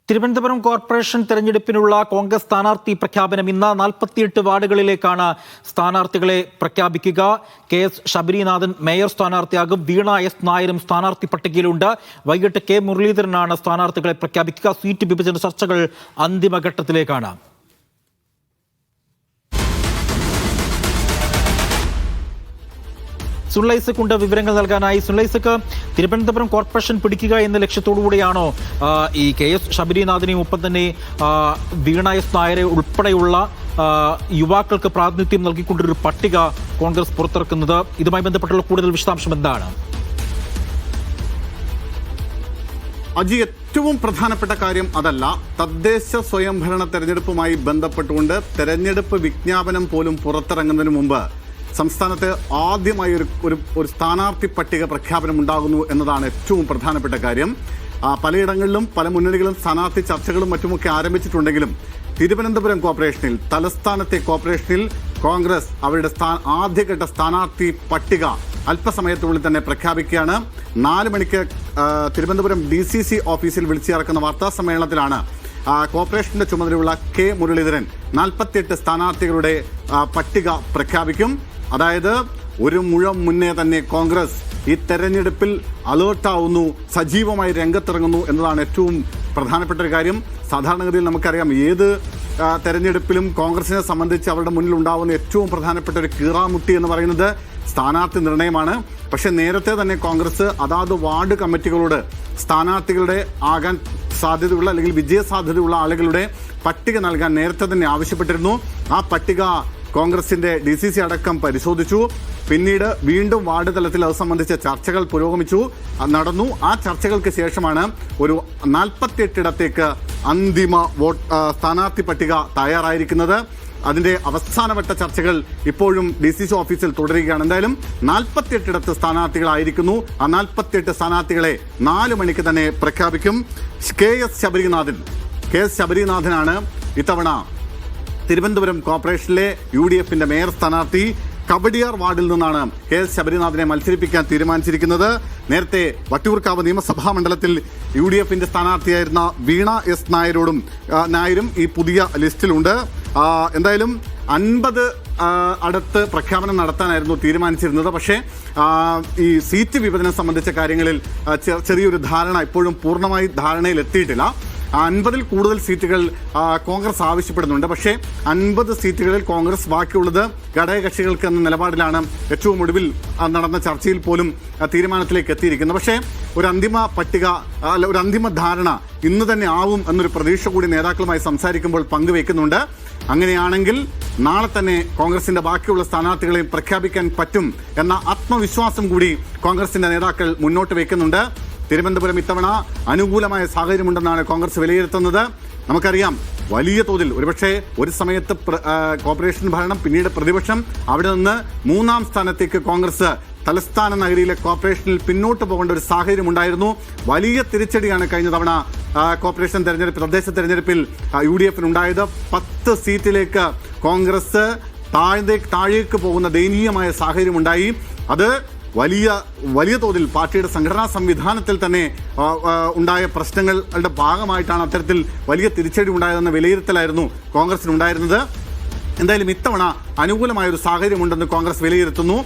Thiruvananthapuram corporation തെരഞ്ഞെടുപ്പിനുള്ള കോൺഗ്രസ് സ്ഥാനാർത്ഥി പ്രഖ്യാപനം ഇന്ന് 48 വാർഡുകളിലേക്കാണ് സ്ഥാനാർത്ഥികളെ പ്രഖ്യാപിക്കുക. KS ശബരിനാഥൻ മേയർ സ്ഥാനാർത്ഥിയാകും. വീണ S നായരും സ്ഥാനാർത്ഥി പട്ടികയിലുണ്ട്. വൈകിട്ട് K മുരളീധരനാണ് സ്ഥാനാർത്ഥികളെ പ്രഖ്യാപിക്കുക. സീറ്റ് വിഭജന ചർച്ചകൾ അന്തിമഘട്ടത്തിലേക്കാണ്. സുള്ളൈസക്കുണ്ട് വിവരങ്ങൾ നൽകാനായി. സുള്ളൈസക്ക്, തിരുവനന്തപുരം കോർപ്പറേഷൻ പിടിക്കുക എന്ന ലക്ഷ്യത്തോടുകൂടിയാണോ ഈ KS ശബരിനാഥനെയും ഒപ്പം തന്നെ വീണ S നായരെ ഉൾപ്പെടെയുള്ള യുവാക്കൾക്ക് പ്രാതിനിധ്യം നൽകിക്കൊണ്ടൊരു പട്ടിക കോൺഗ്രസ് പുറത്തിറക്കുന്നത്? ഇതുമായി ബന്ധപ്പെട്ടുള്ള കൂടുതൽ വിശദാംശം എന്താണ്? അജി, ഏറ്റവും പ്രധാനപ്പെട്ട കാര്യം അതല്ല. തദ്ദേശ സ്വയംഭരണ തെരഞ്ഞെടുപ്പുമായി ബന്ധപ്പെട്ടുകൊണ്ട് തെരഞ്ഞെടുപ്പ് വിജ്ഞാപനം പോലും പുറത്തിറങ്ങുന്നതിന് മുമ്പ് സംസ്ഥാനത്ത് ആദ്യമായി ഒരു സ്ഥാനാർത്ഥി പട്ടിക പ്രഖ്യാപനം ഉണ്ടാകുന്നു എന്നതാണ് ഏറ്റവും പ്രധാനപ്പെട്ട കാര്യം. പലയിടങ്ങളിലും പല മുന്നണികളും സ്ഥാനാർത്ഥി ചർച്ചകളും മറ്റുമൊക്കെ ആരംഭിച്ചിട്ടുണ്ടെങ്കിലും തിരുവനന്തപുരം കോർപ്പറേഷനിൽ, തലസ്ഥാനത്തെ കോർപ്പറേഷനിൽ കോൺഗ്രസ് അവരുടെ ആദ്യഘട്ട സ്ഥാനാർത്ഥി പട്ടിക അല്പസമയത്തിനുള്ളിൽ തന്നെ പ്രഖ്യാപിക്കുകയാണ്. 4 മണിക്ക് തിരുവനന്തപുരം DCC ഓഫീസിൽ വിളിച്ചു ചേർക്കുന്ന വാർത്താ സമ്മേളനത്തിലാണ് കോർപ്പറേഷന്റെ ചുമതലയുള്ള K മുരളീധരൻ 48 സ്ഥാനാർത്ഥികളുടെ പട്ടിക പ്രഖ്യാപിക്കും. അതായത് ഒരു മുഴം മുന്നേ തന്നെ കോൺഗ്രസ് ഈ തെരഞ്ഞെടുപ്പിൽ അലേർട്ടാവുന്നു, സജീവമായി രംഗത്തിറങ്ങുന്നു എന്നതാണ് ഏറ്റവും പ്രധാനപ്പെട്ട ഒരു കാര്യം. സാധാരണഗതിയിൽ നമുക്കറിയാം, ഏത് തെരഞ്ഞെടുപ്പിലും കോൺഗ്രസിനെ സംബന്ധിച്ച് അവരുടെ മുന്നിൽ ഉണ്ടാവുന്ന ഏറ്റവും പ്രധാനപ്പെട്ട ഒരു കീറാമുട്ടി എന്ന് പറയുന്നത് സ്ഥാനാർത്ഥി നിർണയമാണ്. പക്ഷേ നേരത്തെ തന്നെ കോൺഗ്രസ് അതാത് വാർഡ് കമ്മിറ്റികളോട് സ്ഥാനാർത്ഥികളുടെ ആകാൻ സാധ്യതയുള്ള അല്ലെങ്കിൽ വിജയ സാധ്യതയുള്ള ആളുകളുടെ പട്ടിക നൽകാൻ നേരത്തെ തന്നെ ആവശ്യപ്പെട്ടിരുന്നു. ആ പട്ടിക കോൺഗ്രസിന്റെ DCC അടക്കം പരിശോധിച്ചു. പിന്നീട് വീണ്ടും വാർഡ് തലത്തിൽ അത് സംബന്ധിച്ച ചർച്ചകൾ നടന്നു. ആ ചർച്ചകൾക്ക് ശേഷമാണ് ഒരു 48 ഇടത്തേക്ക് അന്തിമ സ്ഥാനാർത്ഥി പട്ടിക തയ്യാറായിരിക്കുന്നത്. അതിന്റെ അവസാനവട്ട ചർച്ചകൾ ഇപ്പോഴും DCC ഓഫീസിൽ തുടരുകയാണ്. എന്തായാലും 48 ഇടത്ത് സ്ഥാനാർത്ഥികളായിരിക്കുന്നു. ആ 48 സ്ഥാനാർത്ഥികളെ 4 മണിക്ക് തന്നെ പ്രഖ്യാപിക്കും. KS ശബരിനാഥനാണ് ഇത്തവണ തിരുവനന്തപുരം കോർപ്പറേഷനിലെ UDFന്റെ മേയർ സ്ഥാനാർത്ഥി. കവടിയാർ വാർഡിൽ നിന്നാണ് KS ശബരിനാഥനെ മത്സരിപ്പിക്കാൻ തീരുമാനിച്ചിരിക്കുന്നത്. നേരത്തെ വട്ടിയൂർക്കാവ് നിയമസഭാ മണ്ഡലത്തിൽ UDFന്റെ സ്ഥാനാർത്ഥിയായിരുന്ന വീണ S നായരും ഈ പുതിയ ലിസ്റ്റിലുണ്ട്. എന്തായാലും 50 അടുത്ത് പ്രഖ്യാപനം നടത്താനായിരുന്നു തീരുമാനിച്ചിരുന്നത്. പക്ഷേ ഈ സീറ്റ് വിഭജനം സംബന്ധിച്ച കാര്യങ്ങളിൽ ചെറിയൊരു ധാരണ ഇപ്പോഴും പൂർണ്ണമായി ധാരണയിൽ എത്തിയിട്ടില്ല. 50-ൽ കൂടുതൽ സീറ്റുകൾ കോൺഗ്രസ് ആവശ്യപ്പെടുന്നുണ്ട്. പക്ഷേ 50 സീറ്റുകളിൽ കോൺഗ്രസ് ബാക്കിയുള്ളത് ഘടകകക്ഷികൾക്ക് എന്ന നിലപാടിലാണ് ഏറ്റവും ഒടുവിൽ നടന്ന ചർച്ചയിൽ പോലും തീരുമാനത്തിലേക്ക് എത്തിയിരിക്കുന്നത്. പക്ഷേ ഒരു അന്തിമ ധാരണ ഇന്ന് തന്നെ ആവും എന്നൊരു പ്രതീക്ഷ കൂടി നേതാക്കളുമായി സംസാരിക്കുമ്പോൾ പങ്കുവെക്കുന്നുണ്ട്. അങ്ങനെയാണെങ്കിൽ നാളെ തന്നെ കോൺഗ്രസിന്റെ ബാക്കിയുള്ള സ്ഥാനാർത്ഥികളെയും പ്രഖ്യാപിക്കാൻ പറ്റും എന്ന ആത്മവിശ്വാസം കൂടി കോൺഗ്രസിന്റെ നേതാക്കൾ മുന്നോട്ട് വയ്ക്കുന്നുണ്ട്. തിരുവനന്തപുരം ഇത്തവണ അനുകൂലമായ സാഹചര്യമുണ്ടെന്നാണ് കോൺഗ്രസ് വിലയിരുത്തുന്നത്. നമുക്കറിയാം, വലിയ തോതിൽ ഒരുപക്ഷെ ഒരു സമയത്ത് കോർപ്പറേഷൻ ഭരണം, പിന്നീട് പ്രതിപക്ഷം, അവിടെ നിന്ന് 3-ാം സ്ഥാനത്തേക്ക് കോൺഗ്രസ് തലസ്ഥാന നഗരിയിലെ കോർപ്പറേഷനിൽ പിന്നോട്ട് പോകേണ്ട ഒരു സാഹചര്യം ഉണ്ടായിരുന്നു. വലിയ തിരിച്ചടിയാണ് കഴിഞ്ഞ തവണ കോർപ്പറേഷൻ തെരഞ്ഞെടുപ്പ്, തദ്ദേശ തെരഞ്ഞെടുപ്പിൽ UDFനുണ്ടായത്. 10 സീറ്റിലേക്ക് കോൺഗ്രസ് താഴേക്ക് പോകുന്ന ദയനീയമായ സാഹചര്യമുണ്ടായി. അത് വലിയ തോതിൽ പാർട്ടിയുടെ സംഘടനാ സംവിധാനത്തിൽ തന്നെ ഉണ്ടായ പ്രശ്നങ്ങളുടെ ഭാഗമായിട്ടാണ് അത്തരത്തിൽ വലിയ തിരിച്ചടി ഉണ്ടായതെന്ന വിലയിരുത്തലായിരുന്നു കോൺഗ്രസിനുണ്ടായിരുന്നത്. എന്തായാലും ഇത്തവണ അനുകൂലമായൊരു സാഹചര്യമുണ്ടെന്ന് കോൺഗ്രസ് വിലയിരുത്തുന്നു.